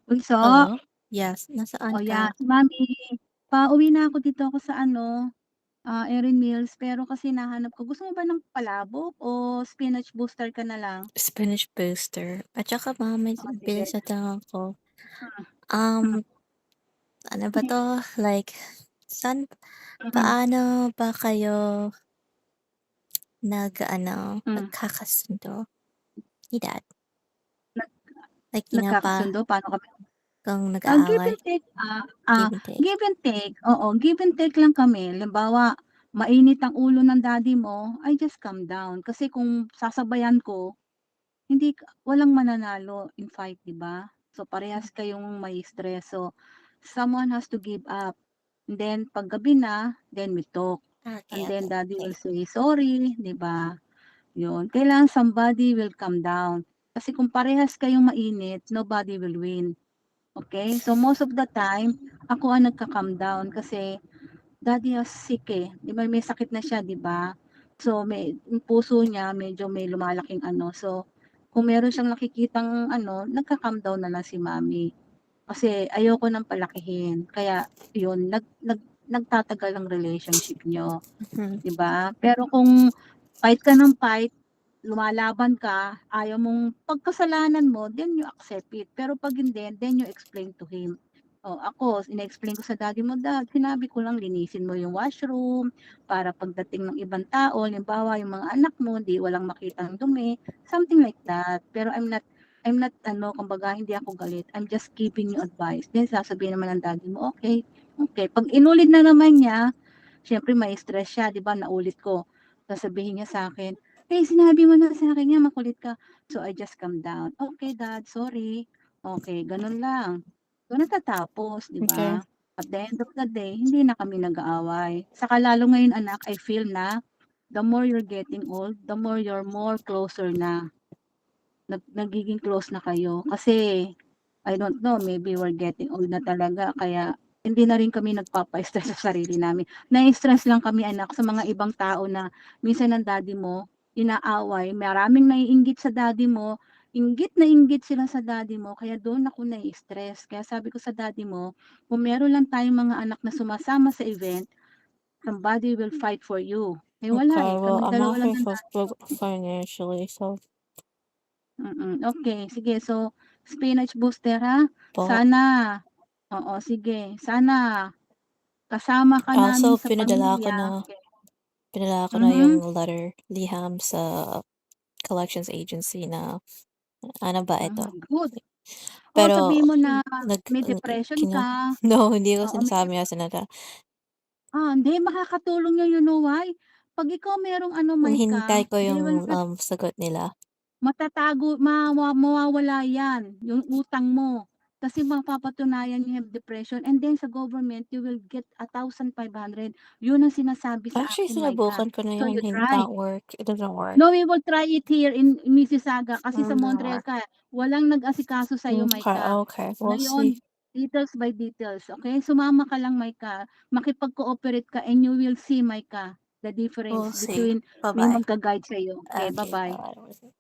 Bunso, Hello? Yes, nasaan o ka? yan, si mami, pauwi na ako dito ako sa ano, Erin Mills pero kasi hinahanap ko, gusto mo ba ng palabok o spinach booster ka na lang? Spinach booster at saka may O sige. bilis na tanong ako. Hmm, hmm, Um, ano ba 'to, like saan mm, paano ba kayo nag-ano, hmm. nagkakasundo ni dad? Nag Like Nagkakasundo paano kami kang give nag-aaway, and take, give and take? give and take, oo, give and take lang kami. Halimbawa, mainit ang ulo ng daddy mo, I just calm down kasi kung sasabayan ko, hindi ka walang mananalo in fight, 'di ba? So, parehas kayong may stress. So, someone has to give up. And then 'pag gabi na, then we talk. And Okay, then okay, daddy okay. will say, "Sorry," 'di ba? 'Yun. Kailangan somebody will calm down. Kasi kung parehas kayong mainit, nobody will win. Okay? So, most of the time, ako ang nagka-calm down kasi daddy was sick, eh. 'Di ba may sakit na siya, 'di ba? So, yung puso niya medyo may lumalaking ano. So, kung meron siyang nakikitang ano, nagka-calm down na lang si mommy. Kasi ayoko ng palakihin. Kaya 'yun, nagtatagal ang relationship niyo, Mhm, 'di ba? Pero kung fight ka ng fight, lumalaban ka, ayaw mong pagkasalanan mo, then you accept it. Pero 'pag hindi, then you explain to him. Oh, ako ine-explain ko sa daddy mo, "Dad, sinabi ko lang linisin mo yung washroom para pagdating ng ibang tao, halimbawa yung mga anak mo, 'di walang makitang dumi." Something like that. Pero I'm not ano, kumbaga hindi ako galit. I'm just giving you advice. Then sasabihin naman ng daddy mo, "Okay, okay." 'Pag inulit na naman niya, siyempre mai-stress siya, 'di ba, naulit ko. Sasabihin niya sa'kin, "Eh, sinabi mo na sa'kin 'yan, makulit ka." So, I just calm down, "Okay dad, sorry." Okay, gano'n lang. Do'n natatapos, 'di okey. ba? At the end of the day, hindi na kami nag-aaway. Saka lalo ngayon anak, I feel na the more you're getting old, the more you're more closer na. Nagiging close na kayo. Kasi, I don't know, maybe we're getting old na talaga kaya hindi na rin kami nagpapa-stress sa sarili namin. Nai-stress lang kami anak sa mga ibang tao na minsan ang daddy mo inaaway, maraming naiinggit sa daddy mo, inggit na inggit sila sa daddy mo kaya doon ako nai-stress. Kaya sabi ko sa daddy mo, kung meron lang tayong mga anak na sumasama sa event, somebody will fight for you. Eh wala Okay, eh, well, kaming I'm dalawa lang okay ng for daddy mo. financially, so Okey, sige. So, spinach booster, ha? po. Sana oo, sige. Sana kasama ka namin Also, sa pamilya. pinadala ko na yung Mhm. letter, liham sa collections agency na ano ba ito, Good. Oo, pero sabihin mo na nag may nag depression kina ka. no, hindi ko Oo, sinasabi nga sa nila. hindi makakatulong 'yun, you know why? 'Pag ikaw merong ano, Hinihintay Maika, ko they yung, will not sagot nila. matatago, mawawala 'yan, yung utang mo. Kasi mapapatunayan you have depression and then sa government you will get 1,500. 'Yun ang sinasabi sa Actually, akin, Maika. sinubukan ko na So yun, you try. not work, it doesn't work. No, we will try it here in Mississauga kasi sa Doesn't Montreal work. ka, walang nag-asikaso sa'yo, Okay, Maika. okay, we'll see. Ngayon, details by details, okay? Sumama ka lang, Maika. Makipag-cooperate ka and you will see, Maika, the difference We'll see. between may Bye-bye. magga-guide sa'yo. Okay, Okay, bye-bye. bye-bye.